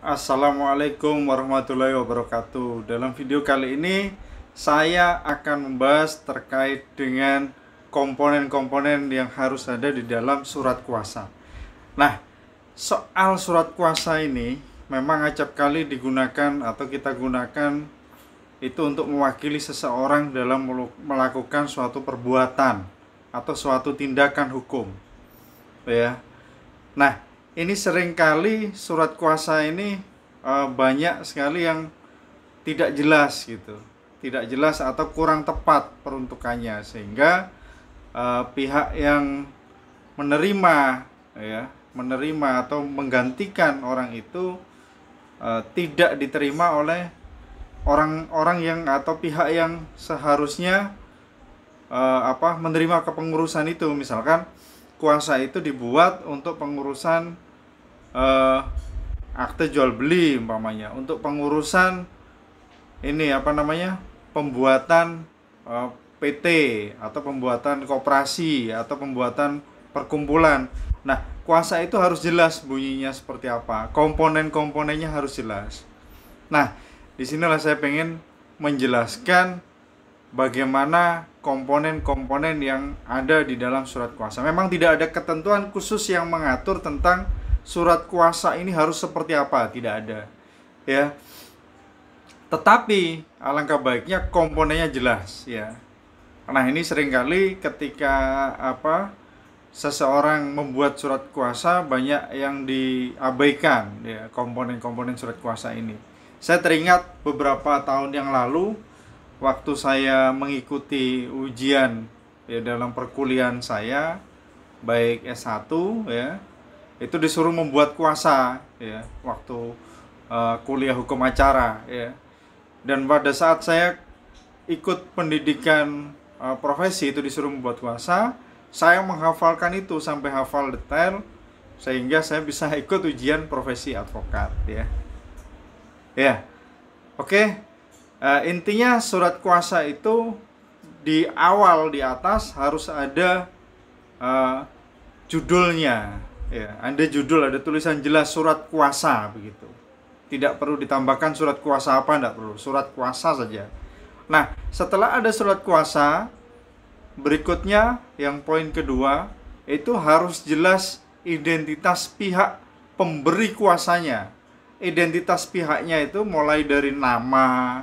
Assalamualaikum warahmatullahi wabarakatuh. Dalam video kali ini saya akan membahas terkait dengan komponen-komponen yang harus ada di dalam surat kuasa. Nah, soal surat kuasa ini memang acap kali digunakan atau kita gunakan itu untuk mewakili seseorang dalam melakukan suatu perbuatan atau suatu tindakan hukum. Ya. Nah, ini seringkali surat kuasa ini banyak sekali yang tidak jelas gitu, tidak jelas atau kurang tepat peruntukannya, sehingga pihak yang menerima atau menggantikan orang itu tidak diterima oleh orang-orang yang atau pihak yang seharusnya menerima kepengurusan itu. Misalkan kuasa itu dibuat untuk pengurusan akte jual beli umpamanya, untuk pengurusan pembuatan PT atau pembuatan koperasi atau pembuatan perkumpulan. Nah, kuasa itu harus jelas bunyinya seperti apa, komponen-komponennya harus jelas. Nah, disinilah saya pengen menjelaskan bagaimana komponen-komponen yang ada di dalam surat kuasa. Memang tidak ada ketentuan khusus yang mengatur tentang surat kuasa ini harus seperti apa, tidak ada. Ya. Tetapi alangkah baiknya komponennya jelas, ya. Nah, ini seringkali ketika seseorang membuat surat kuasa banyak yang diabaikan, ya, komponen-komponen surat kuasa ini. Saya teringat beberapa tahun yang lalu waktu saya mengikuti ujian ya dalam perkuliahan saya, baik S1 ya, itu disuruh membuat kuasa ya waktu kuliah hukum acara ya. Dan pada saat saya ikut pendidikan profesi itu disuruh membuat kuasa, saya menghafalkan itu sampai hafal detail sehingga saya bisa ikut ujian profesi advokat ya. Ya. Oke. Intinya surat kuasa itu di awal di atas harus ada judulnya, ya. Ada judul, ada tulisan jelas surat kuasa begitu. Tidak perlu ditambahkan surat kuasa apa, tidak perlu, surat kuasa saja. Nah, setelah ada surat kuasa, berikutnya yang poin kedua itu harus jelas identitas pihak pemberi kuasanya. Identitas pihaknya itu mulai dari nama,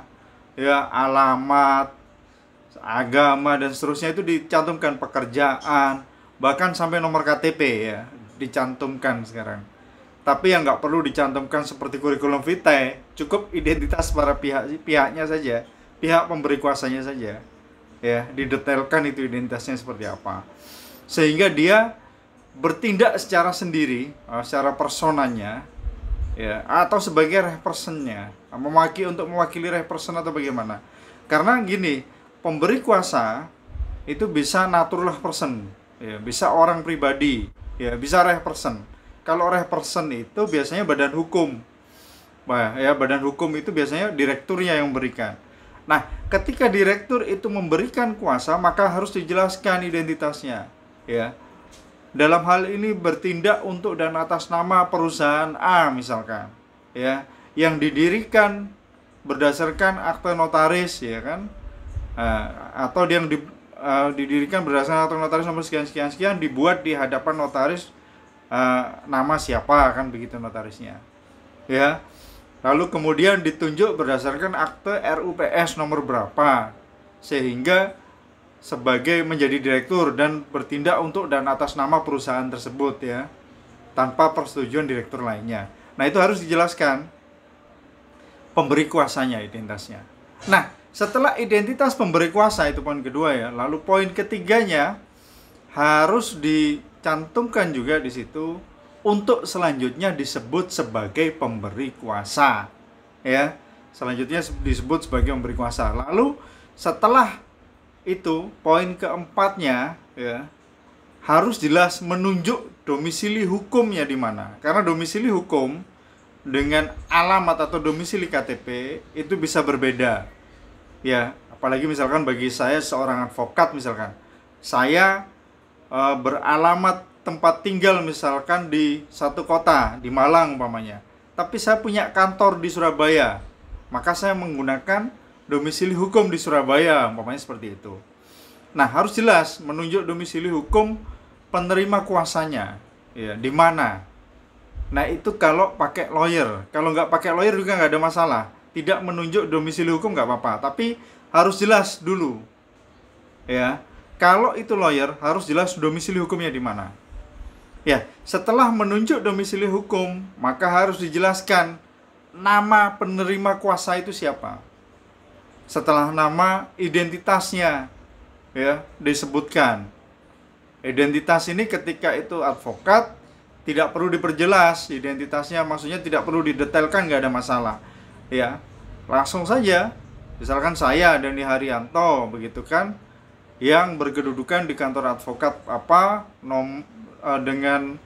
ya, alamat, agama dan seterusnya itu dicantumkan, pekerjaan, bahkan sampai nomor KTP ya dicantumkan sekarang. Tapi yang nggak perlu dicantumkan seperti kurikulum vitae, cukup identitas para pihaknya saja, pihak pemberi kuasanya saja, ya, didetailkan itu identitasnya seperti apa, sehingga dia bertindak secara sendiri, secara personanya, ya, atau sebagai representnya, mewakili represent atau bagaimana. Karena gini, pemberi kuasa itu bisa naturlah person, ya, bisa orang pribadi, ya, bisa represent. Kalau represent itu biasanya badan hukum, ya, badan hukum itu biasanya direkturnya yang memberikan. Nah, ketika direktur itu memberikan kuasa, maka harus dijelaskan identitasnya, ya. Dalam hal ini bertindak untuk dan atas nama perusahaan A misalkan, ya, yang didirikan berdasarkan akte notaris, ya kan, atau yang didirikan berdasarkan akte notaris nomor sekian sekian sekian, dibuat di hadapan notaris nama siapa, kan begitu notarisnya, ya. Lalu kemudian ditunjuk berdasarkan akte RUPS nomor berapa, sehingga sebagai menjadi direktur dan bertindak untuk dan atas nama perusahaan tersebut, ya, tanpa persetujuan direktur lainnya. Nah, itu harus dijelaskan pemberi kuasanya, identitasnya. Nah, setelah identitas pemberi kuasa, itu poin kedua ya. Lalu poin ketiganya harus dicantumkan juga di situ untuk selanjutnya disebut sebagai pemberi kuasa, ya. Selanjutnya disebut sebagai pemberi kuasa. Lalu setelah itu poin keempatnya, ya, harus jelas menunjuk domisili hukumnya di mana. Karena domisili hukum dengan alamat atau domisili KTP itu bisa berbeda, ya. Apalagi misalkan bagi saya seorang advokat, misalkan saya beralamat tempat tinggal misalkan di satu kota, di Malang umpamanya, tapi saya punya kantor di Surabaya, maka saya menggunakan domisili hukum di Surabaya, umpamanya seperti itu. Nah, harus jelas menunjuk domisili hukum penerima kuasanya, ya, di mana. Nah, itu kalau pakai lawyer. Kalau nggak pakai lawyer juga nggak ada masalah. Tidak menunjuk domisili hukum nggak apa-apa, tapi harus jelas dulu, ya. Kalau itu lawyer, harus jelas domisili hukumnya di mana. Ya, setelah menunjuk domisili hukum, maka harus dijelaskan nama penerima kuasa itu siapa. Setelah nama, identitasnya, ya, disebutkan. Identitas ini ketika itu advokat tidak perlu diperjelas identitasnya, maksudnya tidak perlu didetailkan, nggak ada masalah, ya. Langsung saja, misalkan saya Dani Haryanto, begitu kan, yang berkedudukan di kantor advokat apa, dengan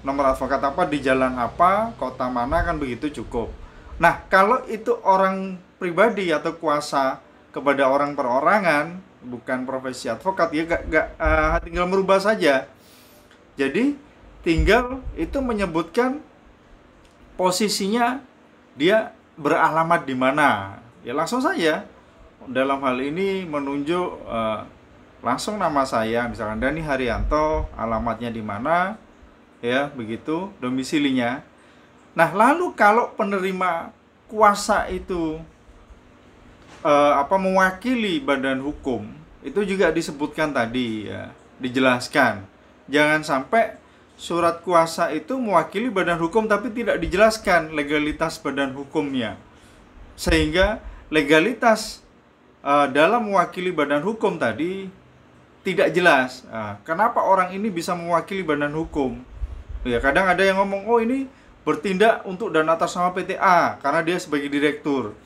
nomor advokat apa, di jalan apa, kota mana, kan begitu cukup. Nah, kalau itu orang pribadi atau kuasa kepada orang perorangan, bukan profesi advokat, ya tinggal merubah saja. Jadi tinggal itu menyebutkan posisinya dia beralamat di mana. Ya langsung saja. Dalam hal ini menunjuk langsung nama saya, misalkan Dani Haryanto, alamatnya di mana, ya, begitu, domisilinya. Nah, lalu kalau penerima kuasa itu mewakili badan hukum, itu juga disebutkan tadi, ya, dijelaskan. Jangan sampai surat kuasa itu mewakili badan hukum tapi tidak dijelaskan legalitas badan hukumnya, sehingga legalitas dalam mewakili badan hukum tadi tidak jelas. Kenapa orang ini bisa mewakili badan hukum? Ya, kadang ada yang ngomong, oh ini bertindak untuk dana atas nama PTA karena dia sebagai direktur.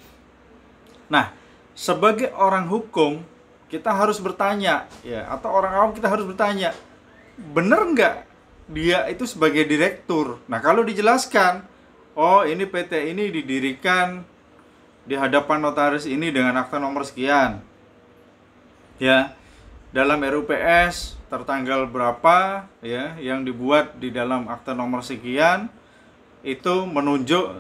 Nah, sebagai orang hukum kita harus bertanya, ya, atau orang awam kita harus bertanya, benar nggak dia itu sebagai direktur? Nah, kalau dijelaskan, oh ini PT ini didirikan di hadapan notaris ini dengan akta nomor sekian, ya, dalam RUPS tertanggal berapa, ya, yang dibuat di dalam akta nomor sekian, itu menunjuk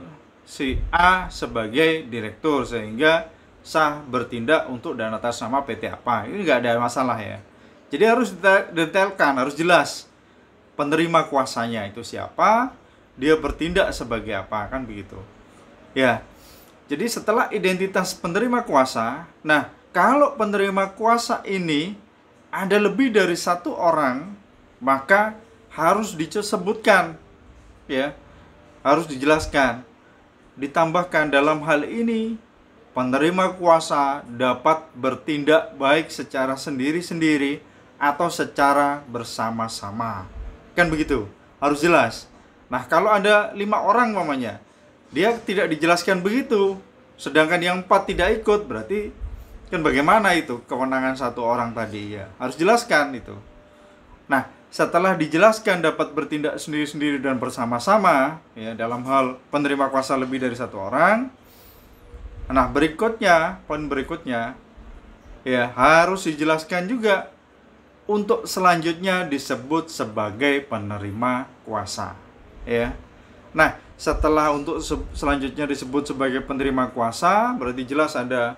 si A sebagai direktur sehingga sah bertindak untuk dana atas nama PT apa. Ini nggak ada masalah, ya. Jadi harus detailkan, harus jelas penerima kuasanya itu siapa, dia bertindak sebagai apa, kan begitu. Ya. Jadi setelah identitas penerima kuasa, nah, kalau penerima kuasa ini ada lebih dari satu orang, maka harus disebutkan, ya, harus dijelaskan, ditambahkan dalam hal ini penerima kuasa dapat bertindak baik secara sendiri-sendiri atau secara bersama-sama, kan begitu, harus jelas. Nah, kalau ada 5 orang mamanya, dia tidak dijelaskan begitu, sedangkan yang 4 tidak ikut, berarti kan bagaimana itu kewenangan satu orang tadi, ya, harus jelaskan itu. Nah, setelah dijelaskan dapat bertindak sendiri-sendiri dan bersama-sama, ya, dalam hal penerima kuasa lebih dari satu orang. Nah, berikutnya, poin berikutnya, ya, harus dijelaskan juga untuk selanjutnya disebut sebagai penerima kuasa, ya. Nah, setelah untuk selanjutnya disebut sebagai penerima kuasa, berarti jelas ada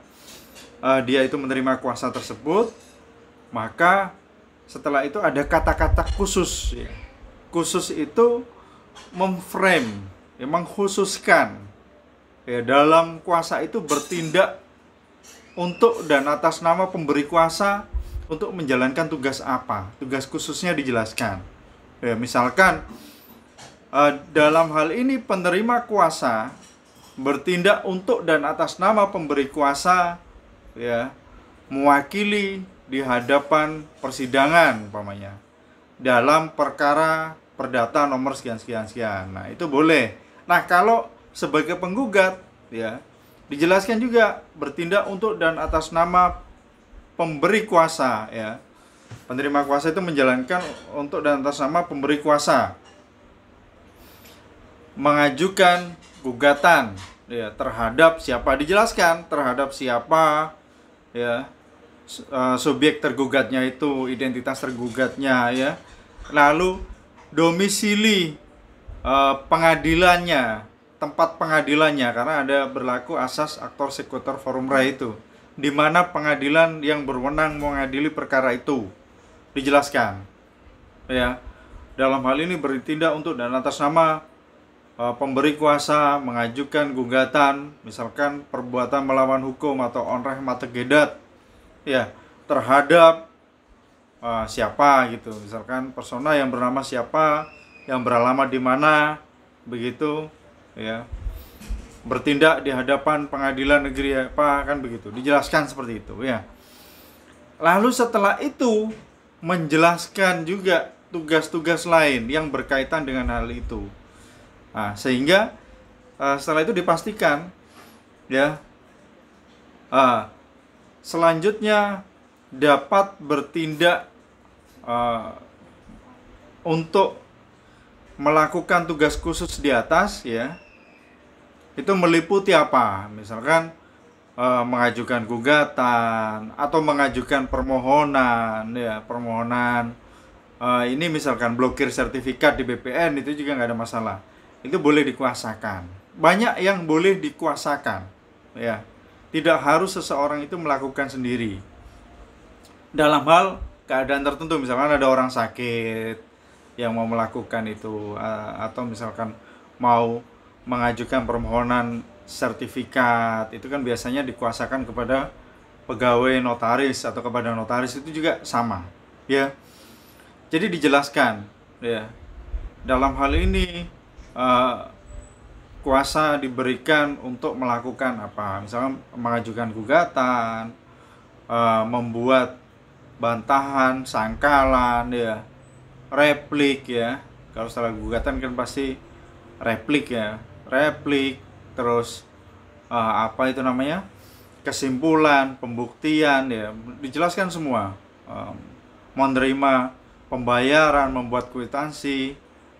dia itu menerima kuasa tersebut. Maka setelah itu ada kata-kata khusus, ya. Khusus itu memframe, ya, mengkhususkan, ya, dalam kuasa itu bertindak untuk dan atas nama pemberi kuasa untuk menjalankan tugas apa, tugas khususnya dijelaskan, ya. Misalkan dalam hal ini penerima kuasa bertindak untuk dan atas nama pemberi kuasa, ya, mewakili di hadapan persidangan umpamanya dalam perkara perdata nomor sekian. Nah, itu boleh. Nah, kalau sebagai penggugat, ya, dijelaskan juga bertindak untuk dan atas nama pemberi kuasa, ya. Penerima kuasa itu menjalankan untuk dan atas nama pemberi kuasa, mengajukan gugatan, ya, terhadap siapa, dijelaskan terhadap siapa, ya, subjek tergugatnya itu, identitas tergugatnya, ya, lalu domisili pengadilannya, tempat pengadilannya, karena ada berlaku asas aktor sekutor forum rei itu, di mana pengadilan yang berwenang mengadili perkara itu dijelaskan, ya. Dalam hal ini bertindak untuk dan atas nama pemberi kuasa mengajukan gugatan, misalkan perbuatan melawan hukum atau onreh mategedat, ya, terhadap siapa gitu, misalkan persona yang bernama siapa, yang beralamat di mana, begitu, ya, bertindak di hadapan pengadilan negeri apa, kan begitu, dijelaskan seperti itu, ya. Lalu setelah itu menjelaskan juga tugas-tugas lain yang berkaitan dengan hal itu. Nah, sehingga setelah itu dipastikan, ya, selanjutnya dapat bertindak untuk melakukan tugas khusus di atas, ya. Itu meliputi apa? Misalkan mengajukan gugatan atau mengajukan permohonan, ya, permohonan ini misalkan blokir sertifikat di BPN, itu juga nggak ada masalah. Itu boleh dikuasakan. Banyak yang boleh dikuasakan, ya. Tidak harus seseorang itu melakukan sendiri. Dalam hal keadaan tertentu, misalkan ada orang sakit yang mau melakukan itu, atau misalkan mau mengajukan permohonan sertifikat, itu kan biasanya dikuasakan kepada pegawai notaris atau kepada notaris, itu juga sama, ya. Jadi dijelaskan, ya, dalam hal ini kuasa diberikan untuk melakukan apa, misalnya mengajukan gugatan, membuat bantahan, sangkalan, ya, replik, ya. Kalau setelah gugatan kan pasti replik, ya, replik, terus apa itu namanya, kesimpulan, pembuktian, ya, dijelaskan semua. Menerima pembayaran, membuat kwitansi,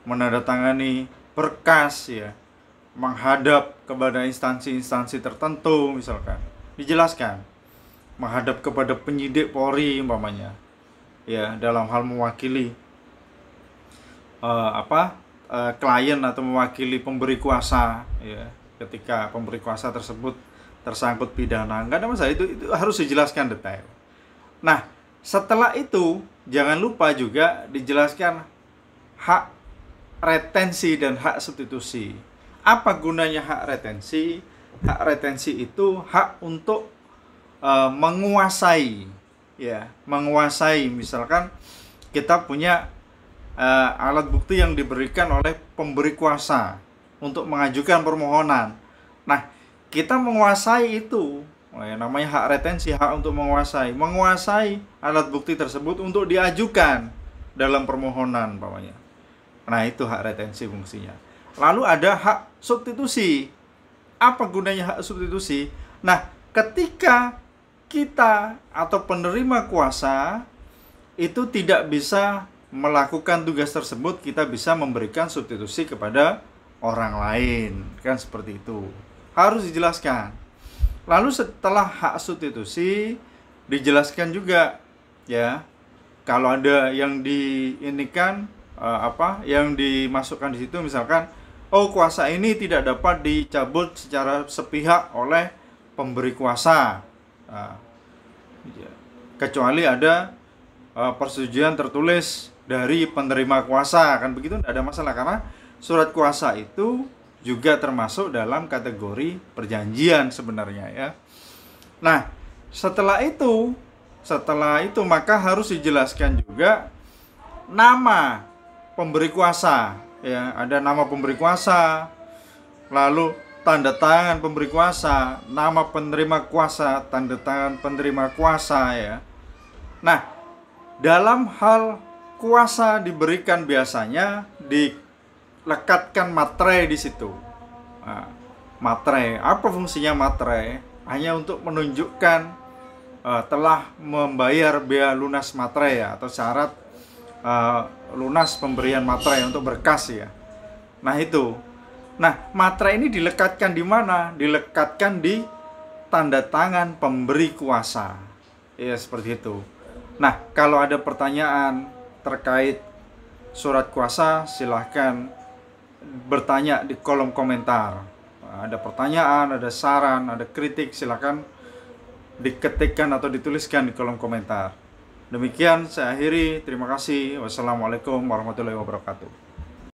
menandatangani berkas, ya, menghadap kepada instansi-instansi tertentu, misalkan dijelaskan, menghadap kepada penyidik Polri umpamanya, ya, dalam hal mewakili klien atau mewakili pemberi kuasa, ya, ketika pemberi kuasa tersebut tersangkut pidana, nggak ada masalah, itu harus dijelaskan detail. Nah, setelah itu jangan lupa juga dijelaskan hak retensi dan hak substitusi. Apa gunanya hak retensi? Hak retensi itu hak untuk menguasai, ya, menguasai. Misalkan kita punya alat bukti yang diberikan oleh pemberi kuasa untuk mengajukan permohonan. Nah, kita menguasai itu, namanya hak retensi, hak untuk menguasai alat bukti tersebut untuk diajukan dalam permohonan, umpamanya. Nah, itu hak retensi fungsinya. Lalu ada hak substitusi. Apa gunanya hak substitusi? Nah, ketika kita atau penerima kuasa itu tidak bisa melakukan tugas tersebut, kita bisa memberikan substitusi kepada orang lain, kan seperti itu. Harus dijelaskan. Lalu setelah hak substitusi dijelaskan juga, ya, kalau ada yang diinikan, yang dimasukkan di situ, misalkan, oh, kuasa ini tidak dapat dicabut secara sepihak oleh pemberi kuasa, kecuali ada persetujuan tertulis dari penerima kuasa, kan begitu, tidak ada masalah, karena surat kuasa itu juga termasuk dalam kategori perjanjian sebenarnya, ya. Nah, setelah itu maka harus dijelaskan juga nama pemberi kuasa, ya, ada nama pemberi kuasa, lalu tanda tangan pemberi kuasa, nama penerima kuasa, tanda tangan penerima kuasa, ya. Nah, dalam hal kuasa diberikan biasanya dilekatkan materai di situ. Nah, materai, apa fungsinya materai? Hanya untuk menunjukkan telah membayar biaya lunas materai, ya, atau syarat lunas pemberian materai untuk berkas, ya. Nah, itu. Nah, materai ini dilekatkan di mana? Dilekatkan di tanda tangan pemberi kuasa. Ya, seperti itu. Nah, kalau ada pertanyaan terkait surat kuasa, silahkan bertanya di kolom komentar. Ada pertanyaan, ada saran, ada kritik, silakan diketikkan atau dituliskan di kolom komentar. Demikian saya akhiri. Terima kasih. Wassalamualaikum warahmatullahi wabarakatuh.